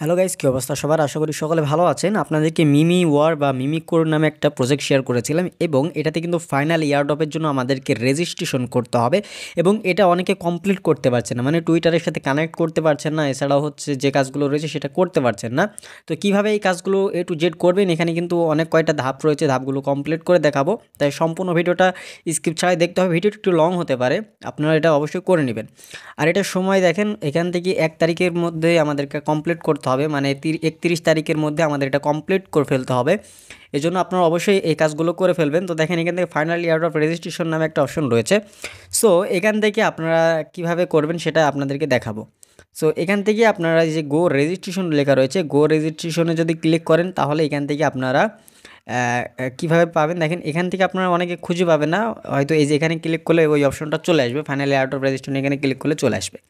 Hello guys, কী অবস্থা সবার? আশা করি সকলে ভালো আছেন। আপনাদেরকে মিমি ওয়ার বা মিমিক কোর নামে একটা প্রজেক্ট শেয়ার করেছিলাম এবং এটাতে কিন্তু ফাইনাল ইয়ারড্রপের জন্য আমাদেরকে রেজিস্ট্রেশন করতে হবে এবং এটা অনেকে কমপ্লিট করতে পারছে না, মানে টুইটারের সাথে কানেক্ট করতে পারছেন না, এছাড়াও হচ্ছে যে কাজগুলো রয়েছে সেটা করতে পারছেন না। তো কীভাবে এই কাজগুলো এ টু জেড করবেন, এখানে কিন্তু অনেক কয়টা ধাপ রয়েছে, ধাপগুলো কমপ্লিট করে দেখাবো। তাই সম্পূর্ণ ভিডিওটা স্কিপ ছাড়াই দেখতে হবে। ভিডিওটা একটু লং হতে পারে, আপনারা এটা অবশ্যই করে নেবেন। আর এটার সময় দেখেন, এখান থেকে 1 তারিখের মধ্যে আমাদেরকে কমপ্লিট করতে হবে, মানে 31 তারিখের মধ্যে আমাদের এটা কমপ্লিট করে ফেলতে হবে। এজন্য আপনারা অবশ্যই এই কাজগুলো করে ফেলবেন। তো দেখেন, এখান থেকে ফাইনাল ইয়ার অফ রেজিস্ট্রেশন নামে একটা অপশন রয়েছে। সো এখান থেকে আপনারা কিভাবে করবেন সেটা আপনাদেরকে দেখাবো। সো এখান থেকে আপনারা এই যে গো রেজিস্ট্রেশন লেখা রয়েছে, গো রেজিস্ট্রেশনে যদি ক্লিক করেন তাহলে এখান থেকে আপনারা কীভাবে পাবেন দেখেন, এখান থেকে আপনারা অনেকে খুঁজে পাবেন না হয়তো। এই যে এখানে ক্লিক করলে ওই অপশনটা চলে আসবে, ফাইনাল ইয়ার অফ রেজিস্ট্রেশন, এখানে ক্লিক করলে চলে আসবে।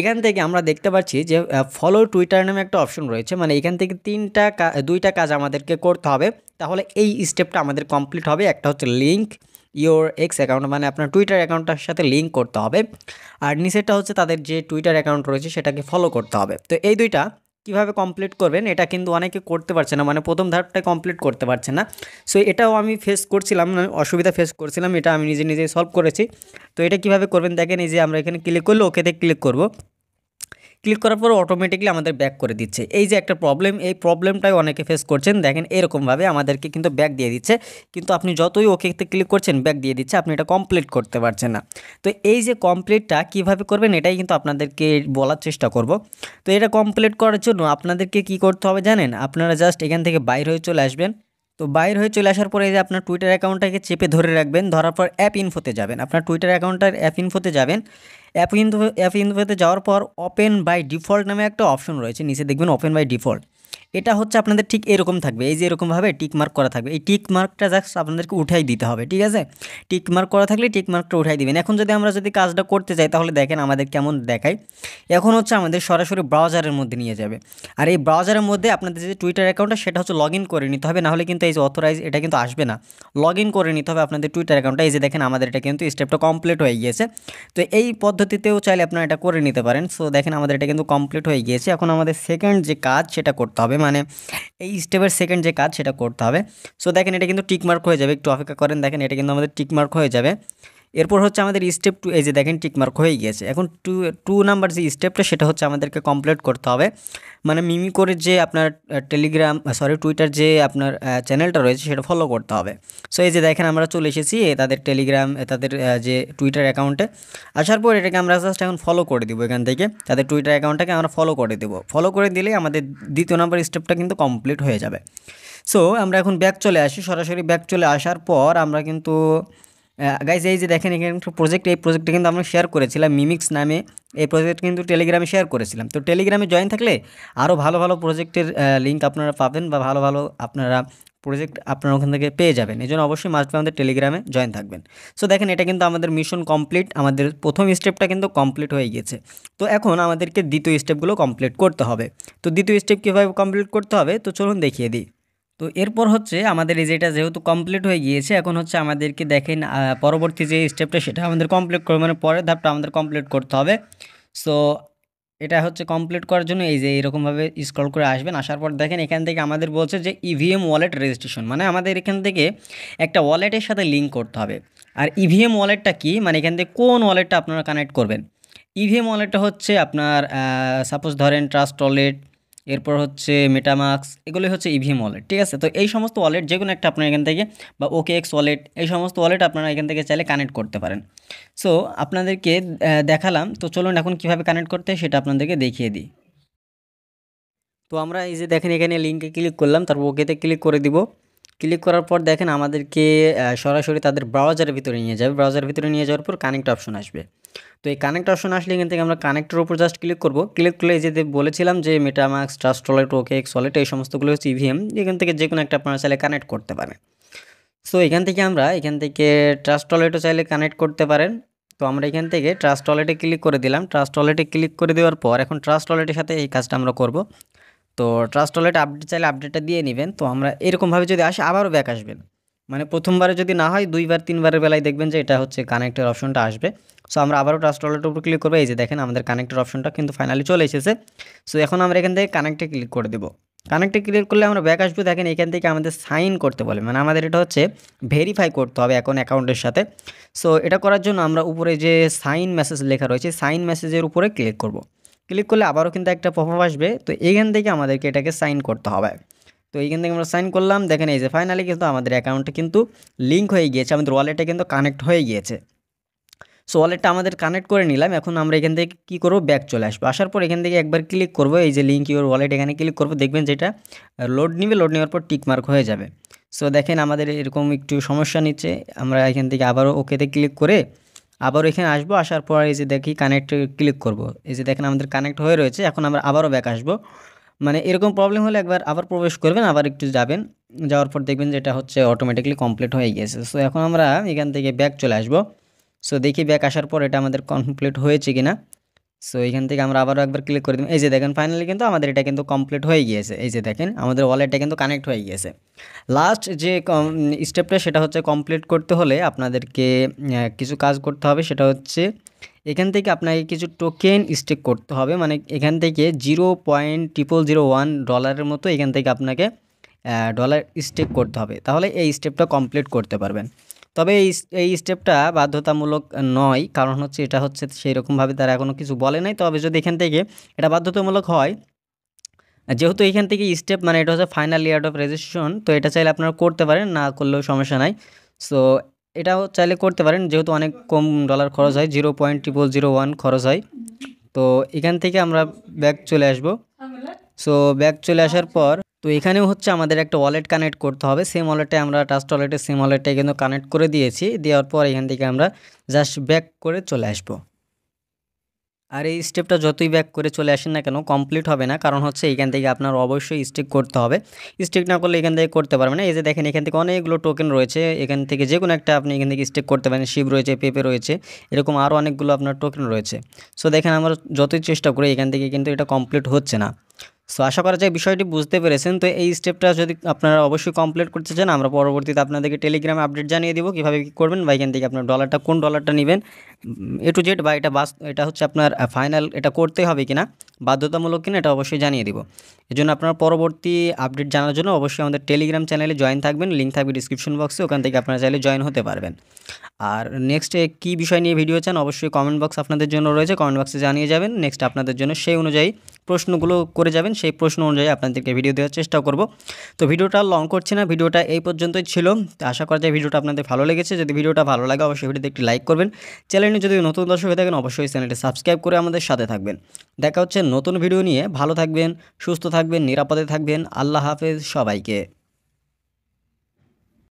এখান থেকে আমরা দেখতে পাচ্ছি যে ফলো টুইটার নামে একটা অপশন রয়েছে, মানে এখান থেকে দুইটা কাজ আমাদেরকে করতে হবে, তাহলে এই স্টেপটা আমাদের কমপ্লিট হবে। একটা হচ্ছে লিঙ্ক ইওর এক্স অ্যাকাউন্ট, মানে আপনার টুইটার অ্যাকাউন্টটার সাথে লিঙ্ক করতে হবে, আর নিচেরটা হচ্ছে তাদের যে টুইটার অ্যাকাউন্ট রয়েছে সেটাকে ফলো করতে হবে। তো এই দুইটা কীভাবে কমপ্লিট করবেন এটা কিন্তু অনেকে করতে পারছে না, মানে প্রথম ধাপটা কমপ্লিট করতে পারছে না। সো এটাও আমি ফেস করছিলাম, অসুবিধা ফেস করছিলাম, এটা আমি নিজে নিজেই সলভ করেছি। তো এটা কীভাবে করবেন দেখেন, এই যে আমরা এখানে ক্লিক করলে ওকেতে ক্লিক করব, ক্লিক করার পর অটোমেটিকলি আমাদের ব্যাক করে দিচ্ছে। এই যে একটা প্রবলেম, এই প্রবলেমটাই অনেকে ফেস করছেন। দেখেন এরকমভাবে আমাদেরকে কিন্তু ব্যাক দিয়ে দিচ্ছে, কিন্তু আপনি যতই ওকেতে ক্লিক করছেন ব্যাক দিয়ে দিচ্ছে, আপনি এটা কমপ্লিট করতে পারছেন না। তো এই যে কমপ্লিটটা কিভাবে করবেন এটাই কিন্তু আপনাদেরকে বলার চেষ্টা করব। তো এটা কমপ্লিট করার জন্য আপনাদেরকে কি করতে হবে জানেন, আপনারা জাস্ট এখান থেকে বাইর হয়ে চলে আসবেন। তো বাইর হয়ে চলে আসার পরে এই যে আপনার টুইটার অ্যাকাউন্টটাকে চেপে ধরে রাখবেন, ধরার পর অ্যাপ ইনফোতে যাবেন, আপনার টুইটার অ্যাকাউন্টটার অ্যাপ ইনফোতে যাবেন। অ্যাপ ইনফোতে যাওয়ার পর ওপেন বাই ডিফল্ট নামে একটা অপশন রয়েছে, নিচে দেখবেন ওপেন বাই ডিফল্ট। এটা হচ্ছে আপনাদের ঠিক এরকম থাকবে, এই যে এরকমভাবে টিক মার্ক করা থাকবে, এই টিক মার্কটা জাস্ট আপনাদেরকে উঠাই দিতে হবে, ঠিক আছে? টিক মার্ক করা থাকলে টিক মার্কটা উঠাই দিবেন। এখন যদি আমরা কাজটা করতে চাই তাহলে দেখেন আমাদের কেমন দেখায়। এখন হচ্ছে আমাদের সরাসরি ব্রাউজারের মধ্যে নিয়ে যাবে, আর এই ব্রাউজারের মধ্যে আপনাদের যে টুইটার অ্যাকাউন্টটা সেটা হচ্ছে লগ ইন করে নিতে হবে, নাহলে কিন্তু এই যে অথরাইজ এটা কিন্তু আসবে না। লগ ইন করে নিতে হবে আপনাদের টুইটার অ্যাকাউন্টটা। এই যে দেখেন আমাদের এটা কিন্তু স্টেপটা কমপ্লিট হয়ে গিয়েছে। তো এই পদ্ধতিতেও চাইলে আপনারা এটা করে নিতে পারেন। সো দেখেন আমাদের এটা কিন্তু কমপ্লিট হয়ে গিয়েছে। এখন আমাদের সেকেন্ড যে কাজ সেটা করতে হবে, মানে এই স্টেপের সেকেন্ড যে কাজ সেটা করতে হবে। সো দেখেন এটা কিন্তু টিক মার্ক হয়ে যাবে, একটু অপেক্ষা করেন, দেখেন এটা কিন্তু আমাদের টিক মার্ক হয়ে যাবে। এরপর হচ্ছে আমাদের স্টেপ 2, এই যে দেখেন টিক মার্ক হয়ে গিয়েছে। এখন টু নাম্বার যে স্টেপটা সেটা হচ্ছে আমাদেরকে কমপ্লিট করতে হবে, মানে মিমি করে যে আপনার টুইটার যে আপনার চ্যানেলটা রয়েছে সেটা ফলো করতে হবে। সো এই যে দেখেন আমরা চলে এসেছি তাদের টেলিগ্রাম, তাদের যে টুইটার অ্যাকাউন্টে। আসার পর এটাকে আমরা জাস্ট এখন ফলো করে দিব, এখান থেকে তাদের টুইটার অ্যাকাউন্টটাকে আমরা ফলো করে দেবো। ফলো করে দিলেই আমাদের দ্বিতীয় নম্বর স্টেপটা কিন্তু কমপ্লিট হয়ে যাবে। সো আমরা এখন ব্যাক চলে আসি, সরাসরি ব্যাক চলে আসার পর আমরা কিন্তু গাইজ এই যে দেখেন এখানে একটা প্রজেক্ট, এই প্রজেক্টটা কিন্তু আমরা শেয়ার করেছিলাম মিমিক্স নামে। এই প্রজেক্ট কিন্তু টেলিগ্রামে শেয়ার করেছিলাম। তো টেলিগ্রামে জয়েন থাকলে আরও ভালো ভালো প্রজেক্টের লিঙ্ক আপনারা পাবেন, বা ভালো ভালো আপনারা প্রজেক্ট আপনারা ওখান থেকে পেয়ে যাবেন। এই জন্য অবশ্যই মাস্ট বি আমাদের টেলিগ্রামে জয়েন থাকবেন। সো দেখেন এটা কিন্তু আমাদের মিশন কমপ্লিট, আমাদের প্রথম স্টেপটা কিন্তু কমপ্লিট হয়ে গিয়েছে। তো এখন আমাদেরকে দ্বিতীয় স্টেপগুলো কমপ্লিট করতে হবে। তো দ্বিতীয় স্টেপ কীভাবে কমপ্লিট করতে হবে তো চলুন দেখিয়ে দিই। তো এরপর হচ্ছে আমাদের এই যেটা যেহেতু কমপ্লিট হয়ে গিয়েছে, এখন হচ্ছে আমাদেরকে দেখেন পরবর্তী যে স্টেপটা সেটা আমাদের কমপ্লিট করে, মানে পরের ধাপটা আমাদের কমপ্লিট করতে হবে। সো এটা হচ্ছে কমপ্লিট করার জন্য এই যে এরকমভাবে স্ক্রল করে আসবেন। আসার পর দেখেন এখান থেকে আমাদের বলছে যে ইভিএম ওয়ালেট রেজিস্ট্রেশন, মানে আমাদের এখান থেকে একটা ওয়ালেটের সাথে লিঙ্ক করতে হবে। আর ইভিএম ওয়ালেটটা কি, মানে এখান থেকে কোন ওয়ালেটটা আপনারা কানেক্ট করবেন। ইভিএম ওয়ালেটটা হচ্ছে আপনার সাপোজ ধরেন ট্রাস্ট ওয়ালেট, এরপর হচ্ছে মেটামাস্ক, এগুলোই হচ্ছে ইভিএম ওয়ালেট, ঠিক আছে? তো এই সমস্ত ওয়ালেট যে কোনো একটা আপনার এখান থেকে, বা ওকে এক্স ওয়ালেট, এই সমস্ত ওয়ালেট আপনারা এখান থেকে চাইলে কানেক্ট করতে পারেন। সো আপনাদেরকে দেখালাম। তো চলুন এখন কীভাবে কানেক্ট করতে হয় সেটা আপনাদেরকে দেখিয়ে দিই। তো আমরা এই যে দেখেন এখানে লিঙ্কে ক্লিক করলাম, তারপর ওকেতে ক্লিক করে দিব। ক্লিক করার পর দেখেন আমাদেরকে সরাসরি তাদের ব্রাউজারের ভিতরে নিয়ে যাবে। ব্রাউজারের ভিতরে নিয়ে যাওয়ার পর কানেক্ট অপশন আসবে। তো এই কানেক্ট অপশন আসলে এখান থেকে আমরা কানেক্টের উপর জাস্ট ক্লিক করব। ক্লিক করলে এই যে বলেছিলাম যে মেটামাস্ক, ট্রাস্ট ওয়ালেট, ওকে এক্স ওয়ালেট, এই সমস্তগুলো হচ্ছে ইভিএম, এখান থেকে যে কোনো একটা আপনারা চাইলে কানেক্ট করতে পারেন। সো এখান থেকে ট্রাস্ট ওয়ালেটও চাইলে কানেক্ট করতে পারেন। তো আমরা এখান থেকে ট্রাস্ট ওয়ালেটে ক্লিক করে দিলাম। ট্রাস্ট ওয়ালেটে ক্লিক করে দেওয়ার পর এখন ট্রাস্ট ওয়ালেটের সাথে এই কাজটা আমরা করব। তো ট্রাস্ট ওয়ালেট আপডেট চাইলে আপডেটটা দিয়ে নেবেন। তো আমরা এরকমভাবে যদি আসে আবারও ব্যাক আসবেন। মানে প্রথমবারে যদি না হয় ২ বার ৩ বারের বেলায় দেখবেন যে এটা হচ্ছে কানেক্টের অপশনটা আসবে। সো আমরা আবারও ট্রাস্ট ওয়ালেটের উপর ক্লিক করব। এই যে দেখেন আমাদের কানেক্টের অপশনটা কিন্তু ফাইনালি চলে এসেছে। সো এখন আমরা এখান থেকে কানেক্টে ক্লিক করে দেব। কানেক্টে ক্লিক করলে আমরা ব্যাক আসবো। দেখেন এখান থেকে আমাদের সাইন করতে বলে, মানে আমাদের এটা হচ্ছে ভেরিফাই করতে হবে এখন অ্যাকাউন্টের সাথে। সো এটা করার জন্য আমরা উপরে যে সাইন মেসেজ লেখা রয়েছে সাইন মেসেজের উপরে ক্লিক করব। ক্লিক করলে আবারও কিন্তু একটা পপআপ আসবে। তো এইখান থেকে আমাদেরকে এটাকে সাইন করতে হবে। তো এইখান থেকে আমরা সাইন করলাম। দেখেন এই যে ফাইনালি কিন্তু আমাদের অ্যাকাউন্টে কিন্তু লিঙ্ক হয়ে গিয়েছে, আমাদের ওয়ালেটে কিন্তু কানেক্ট হয়ে গিয়েছে। সো ওয়ালেটটা আমাদের কানেক্ট করে নিলাম। এখন আমরা এখান থেকে কী করবো, ব্যাক চলে আসবো। আসার পর এখান থেকে একবার ক্লিক করবো, এই যে লিঙ্ক ইউর ওয়ালেট এখানে ক্লিক করবো। দেখবেন যেটা লোড নিবে, লোড নেওয়ার পর টিক মার্ক হয়ে যাবে। সো দেখেন আমাদের এরকম একটু সমস্যা নিচ্ছে। আমরা এখান থেকে আবারও ওকেতে ক্লিক করে আবারও এখানে আসবো। আসার পর এই যে দেখি কানেক্ট ক্লিক করব। এই যে দেখেন আমাদের কানেক্ট হয়ে রয়েছে। এখন আমরা আবারও ব্যাক আসবো। মানে এরকম প্রবলেম হলে একবার আবার প্রবেশ করবেন, আবার একটু যাবেন, যাওয়ার পর দেখবেন যে এটা হচ্ছে অটোমেটিকলি কমপ্লিট হয়ে গিয়েছে। সো এখন আমরা এখান থেকে ব্যাক চলে আসবো। সো দেখি ব্যাক আসার পর এটা আমাদের কমপ্লিট হয়েছে কিনা। সো এখান থেকে আমরা আবারও একবার ক্লিক করে দিই। এই যে দেখেন ফাইনালি কিন্তু আমাদের এটা কিন্তু কমপ্লিট হয়ে গিয়েছে। এই যে দেখেন আমাদের ওয়ালেটটা কিন্তু কানেক্ট হয়ে গিয়েছে। লাস্ট যে স্টেপটা সেটা হচ্ছে কমপ্লিট করতে হলে আপনাদেরকে কিছু কাজ করতে হবে। সেটা হচ্ছে এখান থেকে আপনাকে কিছু টোকেন স্টেক করতে হবে। মানে এখান থেকে $0.0001 মতো এখান থেকে আপনাকে ডলার স্টেক করতে হবে, তাহলে এই স্টেপটা কমপ্লিট করতে পারবেন। তবে এই স্টেপটা বাধ্যতামূলক নয়, কারণ হচ্ছে এটা হচ্ছে সেইরকমভাবে তারা এখনও কিছু বলে নাই। তবে যদি এখান থেকে এটা বাধ্যতামূলক হয়, যেহেতু এখান থেকে স্টেপ মানে এটা হচ্ছে ফাইনাল ইয়ার অফ রেজিস্ট্রেশন, তো এটা চাইলে আপনারা করতে পারেন, না করলেও সমস্যা নাই। সো এটাও চাইলে করতে পারেন, যেহেতু অনেক কম ডলার খরচ হয়, 0.0001 খরচ হয়। তো এখান থেকে আমরা ব্যাক চলে আসব। সো ব্যাক চলে আসার পর তো এখানেও হচ্ছে আমাদের একটা ওয়ালেট কানেক্ট করতে হবে। সেম ওয়ালেটে আমরা ট্রাস্ট ওয়ালেটের সেম ওয়ালেটটাই কিন্তু কানেক্ট করে দিয়েছি। দেওয়ার পর এখান থেকে আমরা জাস্ট ব্যাক করে চলে আসবো। আর এই স্টেপটা যতই ব্যাক করে চলে আসেন না কেন কমপ্লিট হবে না, কারণ হচ্ছে এখান থেকে আপনার অবশ্যই স্টিক করতে হবে। স্টিক না করলে এখান থেকে করতে পারবেন না। এই যে দেখেন এখান থেকে অনেকগুলো টোকেন রয়েছে, এখান থেকে যে কোনো একটা আপনি এখান থেকে স্টিক করতে পারেন। শিব রয়েছে, পেপে রয়েছে, এরকম আরও অনেকগুলো আপনার টোকেন রয়েছে। সো দেখেন আমরা যতই চেষ্টা করি এখান থেকে কিন্তু এটা কমপ্লিট হচ্ছে না। সো আশা করা যায় বিষয়টি বুঝতে পেরেছেন। তো এই স্টেপটা যদি আপনারা অবশ্যই কমপ্লিট করতে চান, আমরা পরবর্তীতে আপনাদেরকে টেলিগ্রামে আপডেট জানিয়ে দিব কীভাবে কী করবেন, বা এখান থেকে আপনার ডলারটা কোন ডলারটা নেবেন এ টু জেড, বা এটা হচ্ছে আপনার ফাইনাল এটা করতে হবে কিনা, বাধ্যতামূলক কিনা, এটা অবশ্যই জানিয়ে দিব। এজন্য আপনারা পরবর্তী আপডেট জানার জন্য অবশ্যই আমাদের টেলিগ্রাম চ্যানেলে জয়েন থাকবেন। লিঙ্ক থাকবে ডিসক্রিপশন বক্সে, ওখান থেকে আপনারা চাইলে জয়েন হতে পারবেন। আর নেক্সটে কী বিষয় নিয়ে ভিডিও চান অবশ্যই কমেন্ট বক্স আপনাদের জন্য রয়েছে, কমেন্ট বক্সে জানিয়ে যাবেন। নেক্সট আপনাদের জন্য সেই অনুযায়ী প্রশ্নগুলো করে যাবেন, সেই প্রশ্ন অনুযায়ী আপনাদেরকে ভিডিও দেওয়ার চেষ্টা করব। তো ভিডিওটা লং করছি না, ভিডিওটা এই পর্যন্তই ছিল। তো আশা করা যায় ভিডিওটা আপনাদের ভালো লেগেছে। যদি ভিডিওটা ভালো লাগে অবশ্যই ভিডিওতে একটি লাইক করবেন। চ্যানেলে যদি নতুন দর্শক হয়ে থাকেন অবশ্যই চ্যানেলটি সাবস্ক্রাইব করে আমাদের সাথে থাকবেন। দেখা হচ্ছে নতুন ভিডিও নিয়ে। ভালো থাকবেন, সুস্থ থাকবেন, নিরাপদে থাকবেন। আল্লাহ হাফেজ সবাইকে।